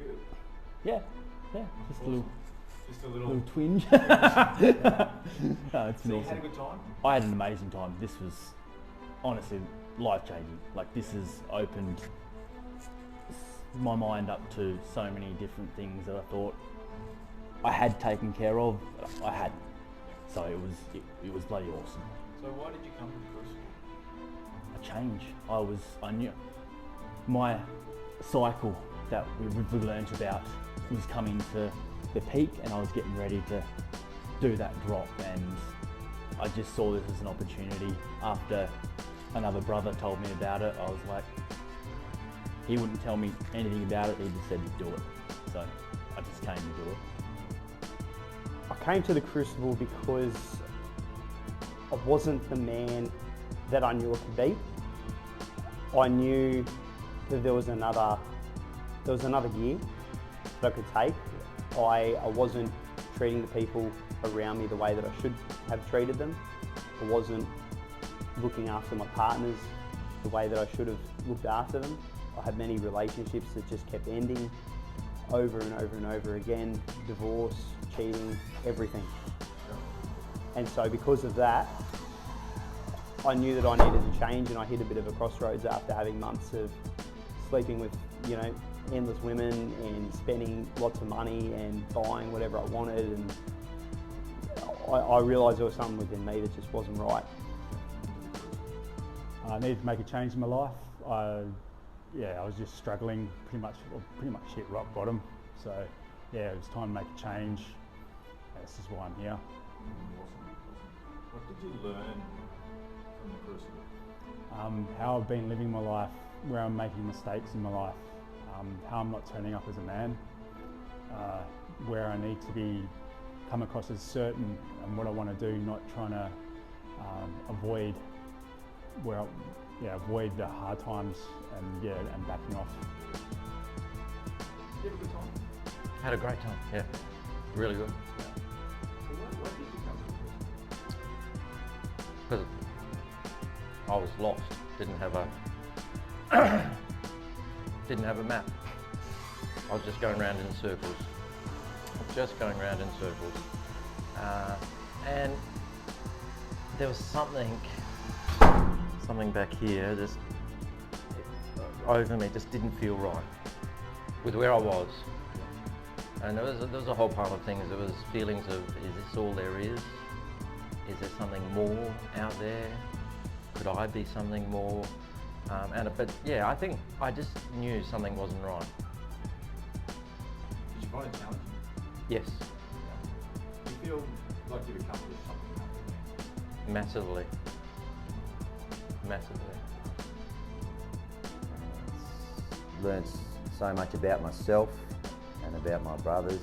good? Yeah, just Awesome. a Just a little twinge. So It's you awesome. had a good time? I had an amazing time. This was honestly life-changing. Like, this has opened my mind up to so many different things that I thought I had taken care of, but I hadn't. So it was bloody awesome. So why did you come to the Crucible? A change. I knew my cycle that we learnt about was coming to the peak, and I was getting ready to do that drop, and I just saw this as an opportunity. After another brother told me about it, I was like, he wouldn't tell me anything about it, he just said do it. So I just came to do it. I came to the Crucible because I wasn't the man that I knew I could be. I knew that there was another gear that I could take. I wasn't treating the people around me the way that I should have treated them. I wasn't looking after my partners the way that I should have looked after them. I had many relationships that just kept ending over and over and over again. Divorce, cheating, everything. And so because of that, I knew that I needed to change, and I hit a bit of a crossroads after having months of sleeping with, endless women and spending lots of money and buying whatever I wanted, and I realised there was something within me that just wasn't right. I needed to make a change in my life. I was just struggling, pretty much hit rock bottom. So yeah, it was time to make a change. This is why I'm here. Awesome. What did you learn from the Crucible? How I've been living my life, where I'm making mistakes in my life, how I'm not turning up as a man, where I need to come across as certain and what I want to do, not trying to avoid the hard times and backing off. Did you have a good time? Had a great time, yeah. Really good. So why did you come to the Crucible? Because I was lost, didn't have a map. I was just going around in circles. And there was something back here just over me, just didn't feel right with where I was. And there was a whole pile of things. There was feelings of, is this all there is? Is there something more out there? Could I be something more? But yeah, I think I just knew something wasn't right. Did you find it challenging? Yes, Do you feel like you've accomplished something? massively. Learned so much about myself and about my brothers.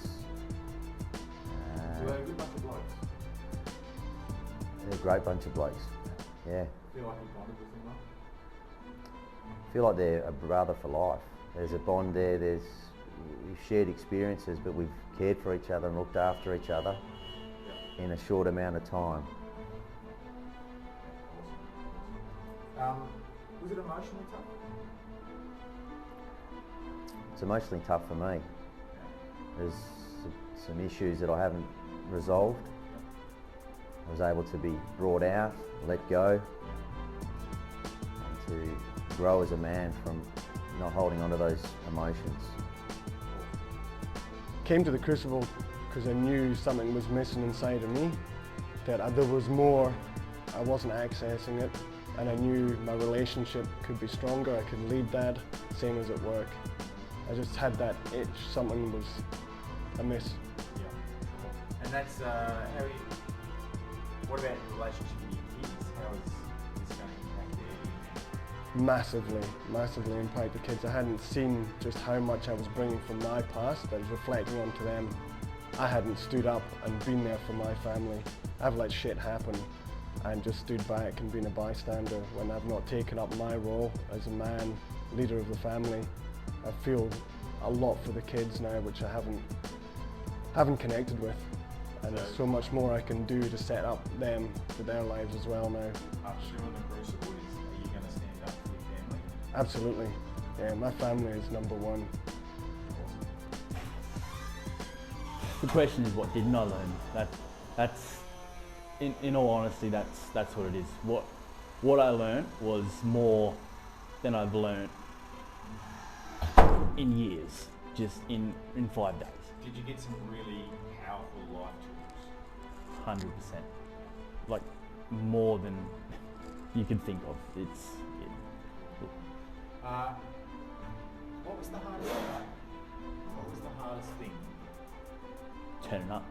You were a good bunch of blokes. They're a great bunch of blokes. Yeah. Feel like you bonded with them well? I feel like they're a brother for life. There's a bond there, we've shared experiences, but we've cared for each other and looked after each other in a short amount of time. Was it emotionally tough? It's emotionally tough for me. There's some issues that I haven't resolved. I was able to be brought out, let go, and to grow as a man from not holding on to those emotions. Came to the Crucible because I knew something was missing inside of me, that there was more, I wasn't accessing it, and I knew my relationship could be stronger, I could lead that, same as at work. I just had that itch, something was amiss. Yeah. And that's what about your relationship with your kids? How is this going to impact their Massively impact the kids. I hadn't seen just how much I was bringing from my past. I was reflecting onto them. I hadn't stood up and been there for my family. I've let shit happen and just stood back and been a bystander when I've not taken up my role as a man, leader of the family. I feel a lot for the kids now, which I haven't connected with. And there's so much more I can do to set up them for their lives as well now. After doing the Crucible, are you going to stand up for your family? Absolutely. Yeah, my family is number one. Awesome. The question is, what didn't I learn? That's in all honesty, that's what it is. What I learned was more than I've learned in years, just in 5 days. Did you get some really powerful life tools? 100%, like more than you can think of. What was the hardest part? What was the hardest thing? Turning up,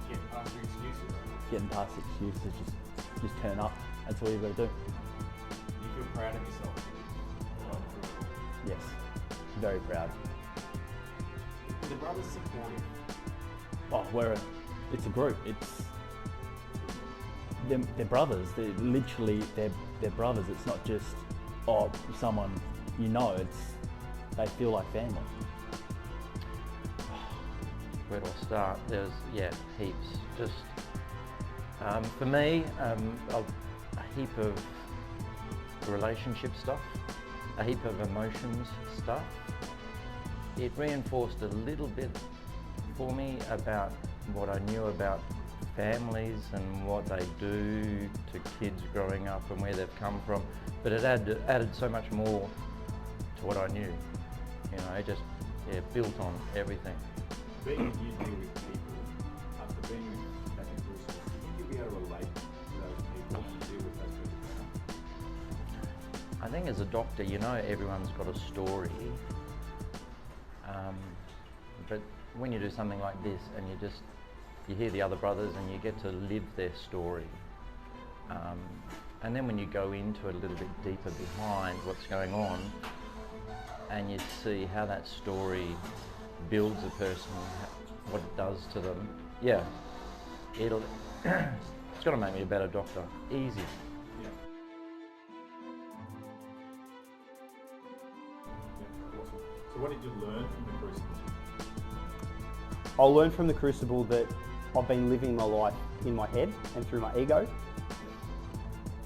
Getting past your excuses. getting past excuses, just turn up. That's all you've got to do. You feel proud of yourself. Right through it all. Yes, very proud. Were the brothers supportive? Oh, it's a group. They're brothers. They're literally they're brothers. It's not just someone you know. They feel like family. Where do I start? There's, heaps. Just, for me, a heap of relationship stuff, a heap of emotions stuff. It reinforced a little bit for me about what I knew about families and what they do to kids growing up and where they've come from. But it added so much more to what I knew. You know, it just built on everything. Being you deal with people, after being with that Crucible, do you think you'll be able to relate to those people and deal with those people? I think as a doctor, you know everyone's got a story. But when you do something like this and you hear the other brothers and you get to live their story, and then when you go into it a little bit deeper behind what's going on and you see how that story builds a person, what it does to them, it's got to make me a better doctor. Easy. Yeah. Awesome. So what did you learn from the Crucible? I learned from the Crucible that I've been living my life in my head and through my ego.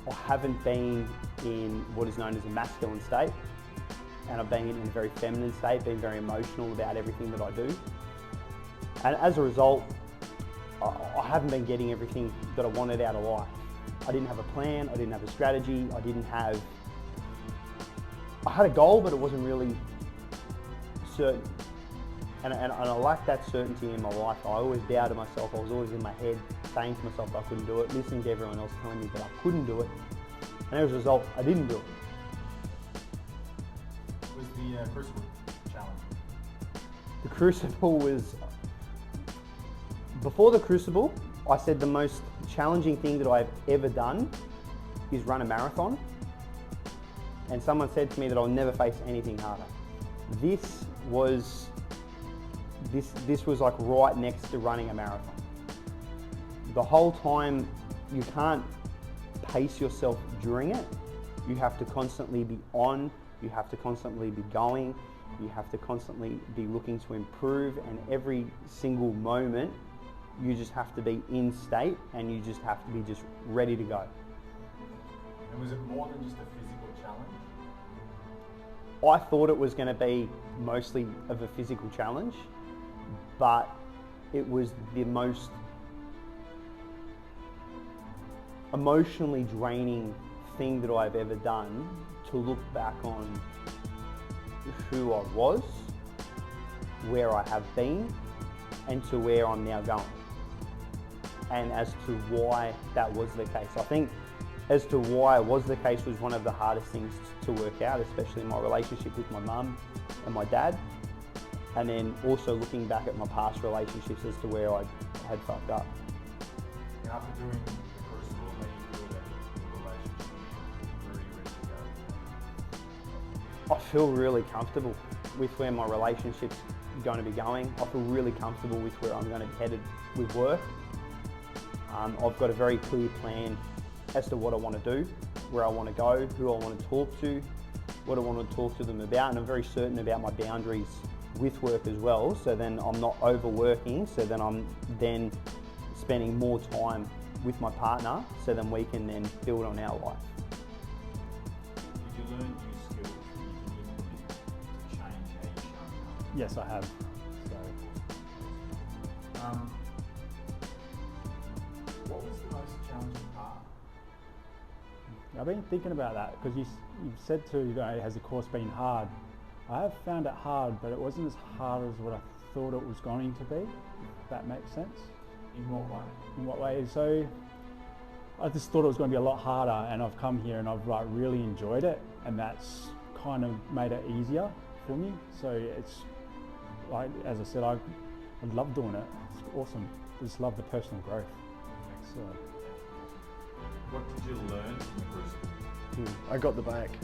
I haven't been in what is known as a masculine state, and I've been in a very feminine state, being very emotional about everything that I do. And as a result, I haven't been getting everything that I wanted out of life. I didn't have a plan, I didn't have a strategy, I had a goal, but it wasn't really certain. And I lacked that certainty in my life. I always doubted myself. I was always in my head saying to myself that I couldn't do it, listening to everyone else telling me that I couldn't do it. And as a result, I didn't do it. Was the Crucible challenge? The Crucible was, before the Crucible, I said the most challenging thing that I've ever done is run a marathon. And someone said to me that I'll never face anything harder. This was like right next to running a marathon. The whole time, you can't pace yourself during it. You have to constantly be on, you have to constantly be going, you have to constantly be looking to improve, and every single moment, you just have to be in state and you just have to be just ready to go. And was it more than just a physical challenge? I thought it was going to be mostly of a physical challenge, but it was the most emotionally draining thing that I've ever done, to look back on who I was, where I have been, and to where I'm now going. And as to why that was the case. I think as to why it was the case was one of the hardest things to work out, especially in my relationship with my mum and my dad. And then also looking back at my past relationships as to where I had fucked up. And after doing the Crucible, how do you feel that your relationship is really ready to go? I feel really comfortable with where my relationship's going to be going. I feel really comfortable with where I'm going to be headed with work. I've got a very clear plan as to what I want to do, where I want to go, who I want to talk to, what I want to talk to them about, and I'm very certain about my boundaries with work as well, so then I'm not overworking, so then I'm then spending more time with my partner, so then we can then build on our life. Did you learn new skills that you can implement to change how you show up? Yes, I have. So What was the most challenging part? I've been thinking about that because you've said has the course been hard? I have found it hard, but it wasn't as hard as what I thought it was going to be, if that makes sense. In what way? In what way? So I just thought it was going to be a lot harder, and I've come here and I've really enjoyed it, and that's kind of made it easier for me. So it's like, as I said, I love doing it. It's awesome. I just love the personal growth. So What did you learn from the Crucible? I got the backs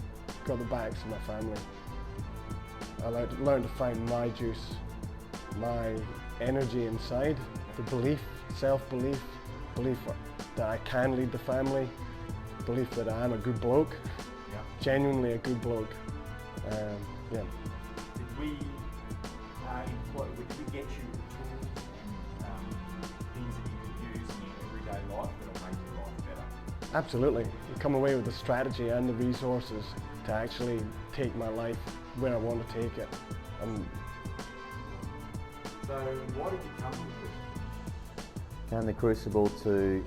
of my family. I learned to find my juice, my energy inside, the belief, self-belief, belief that I can lead the family, belief that I'm a good bloke, Yeah. genuinely a good bloke. Yeah. Did we get you tools and things that you could use in your everyday life that'll make your life better? Absolutely. You come away with the strategy and the resources to actually take my life where I want to take it. So why did you come to the Crucible? Came to Crucible to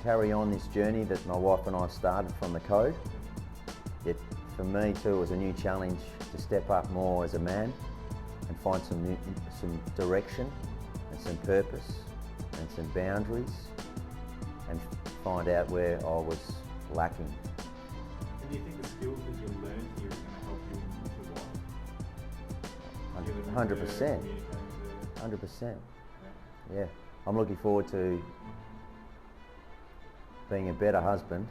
carry on this journey that my wife and I started from the code. Yet for me too, it was a new challenge to step up more as a man and find some direction and some purpose and some boundaries and find out where I was lacking. And do you think the skills that you learned here are going to help you in your life? 100%. 100%. Yeah. I'm looking forward to being a better husband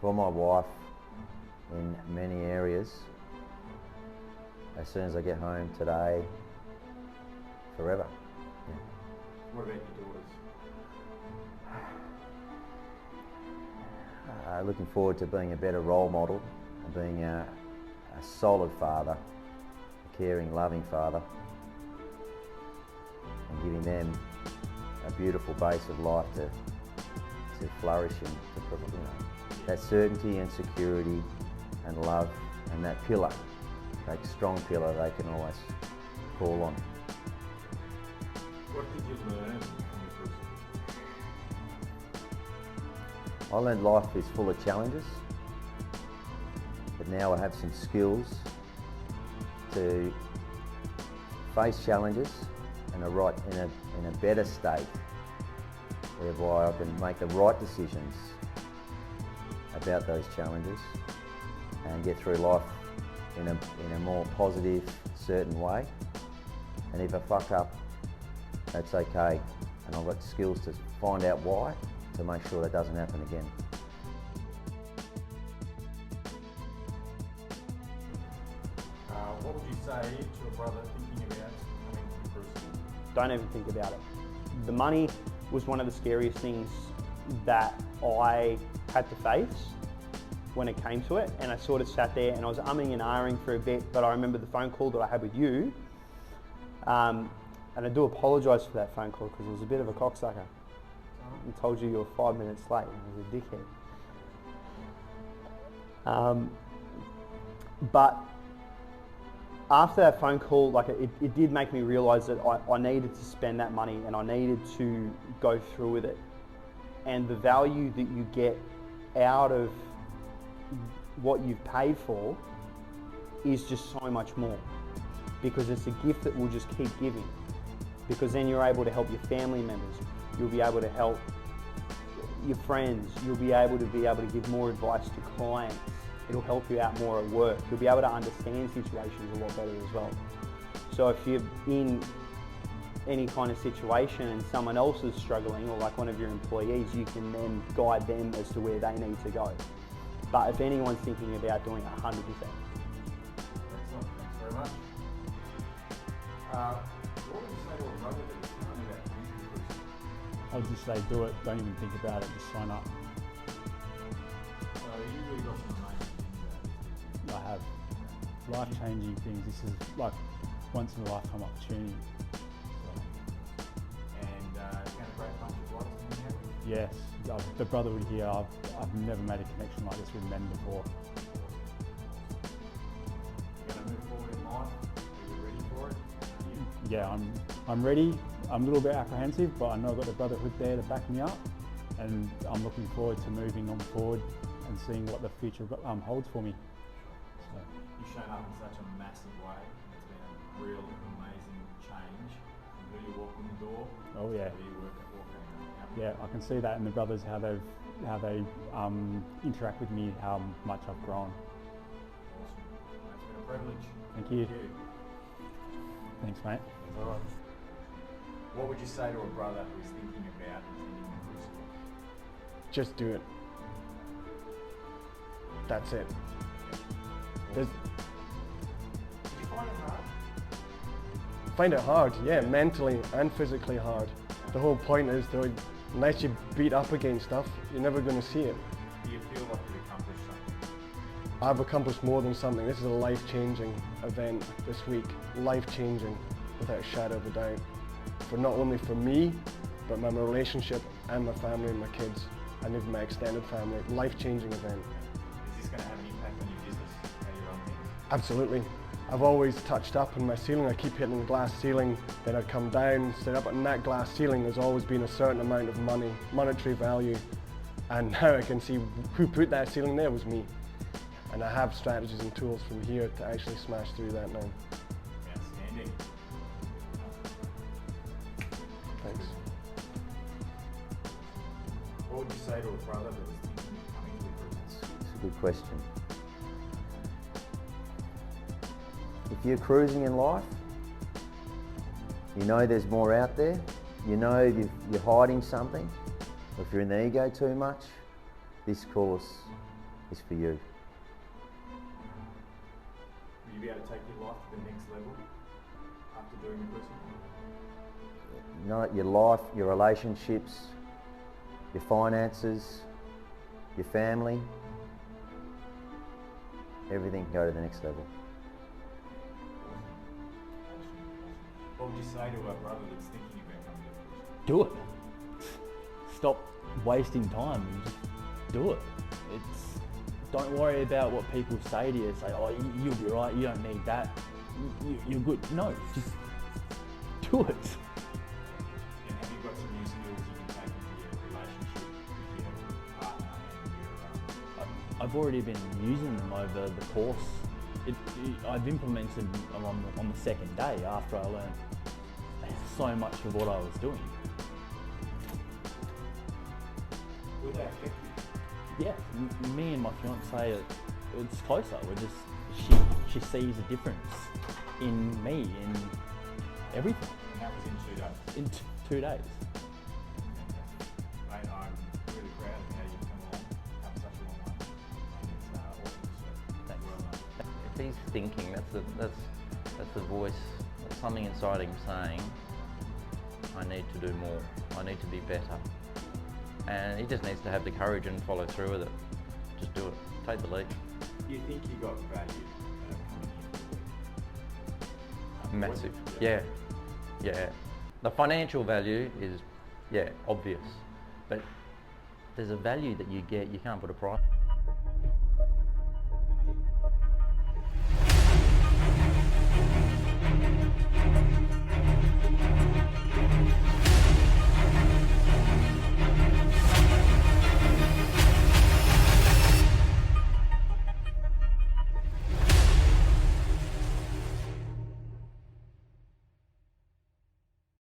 for my wife in many areas as soon as I get home today, forever. Yeah. What about your daughters? Looking forward to being a better role model and being a solid father, a caring, loving father, and giving them a beautiful base of life to flourish in, that certainty and security and love, and that pillar, that strong pillar they can always call on. What did you learn from the Crucible? I learned life is full of challenges, but now I have some skills to face challenges in a better state, whereby I can make the right decisions about those challenges and get through life in a more positive, certain way. And if I fuck up, that's okay, and I've got skills to find out why, to make sure that doesn't happen again. What would you say to a brother thinking about coming to the Crucible? Don't even think about it. The money was one of the scariest things that I had to face when it came to it, and I sort of sat there and I was umming and ahhing for a bit, but I remember the phone call that I had with you, and I do apologise for that phone call because it was a bit of a cocksucker. I told you were 5 minutes late and I was a dickhead. But after that phone call, like it did make me realise that I needed to spend that money and I needed to go through with it. And the value that you get out of what you've paid for is just so much more, because it's a gift that will just keep giving, because then you're able to help your family members, you'll be able to help your friends, you'll be able to give more advice to clients, it'll help you out more at work, you'll be able to understand situations a lot better as well. So if you're in any kind of situation and someone else is struggling, or like one of your employees, you can then guide them as to where they need to go. But if anyone's thinking about doing it, 100%. Excellent, thanks very much. What would you say to a brother that is thinking about coming to the Crucible? I'll just say do it, don't even think about it, just sign up. So you really got some amazing things out of this. I have life-changing things. This is like once in a lifetime opportunity. And kind of great bunch of blokes in here. Yes, the brotherhood here, I've never made a connection like this with men before. You're going to move forward in life. Are you ready for it? yeah, I'm ready. I'm a little bit apprehensive, but I know I've got the brotherhood there to back me up, and I'm looking forward to moving on forward and seeing what the future holds for me. So. You've shown up in such a massive way. It's been a real amazing change from who you walk in the door Oh yeah. to who you walk out. Yeah, I can see that in the brothers, how they interact with me, how much I've grown. Awesome. It's been a privilege. Thank you. Thanks, mate. All right. What would you say to a brother who's thinking about attending the Crucible? Just do it. That's it. There's- Did you find it hard? Find it hard, yeah, mentally and physically hard. The whole point is, though, unless you beat up against stuff, you're never going to see it. Do you feel like you've accomplished something? I've accomplished more than something. This is a life-changing event this week. Life-changing, without a shadow of a doubt. For not only for me, but my relationship and my family and my kids, and even my extended family. Life-changing event. Is this going to have an impact on your business, how you run things? Absolutely. I've always touched up in my ceiling. I keep hitting the glass ceiling, then I'd come down, sit up, and that glass ceiling has always been a certain amount of money, monetary value. And now I can see who put that ceiling there was me. And I have strategies and tools from here to actually smash through that now. Outstanding. Thanks. What would you say to a brother that was thinking of coming to the Crucible? It's a good question. If you're cruising in life, you know there's more out there, you know you're hiding something, or if you're in the ego too much, this course is for you. Will you be able to take your life to the next level after doing the Crucible? You know, your life, your relationships, your finances, your family, everything can go to the next level. What would you say to a brother that's thinking about coming to the Crucible? Do it. Stop wasting time and just do it. Don't worry about what people say to you. Say, oh, you'll be right, you don't need that. You're good. No, just do it. And have you got some new skills you can take into your relationship with your partner and your I've already been using them over the course. I've implemented them on the second day after I learned so much of what I was doing. Will that affect you? Yeah, me and my fiance, it's closer. She sees a difference in me, in everything. And that was in 2 days? In 2 days. Mate, I'm really proud of how you've come such a long way. And it's awesome to see. Thanks. Well done. If he's thinking, that's the voice, that's something inside him saying, I need to do more, I need to be better. And he just needs to have the courage and follow through with it. Just do it, take the leap. Do you think you got value coming in? Massive, yeah. The financial value is, obvious, but there's a value that you get, you can't put a price.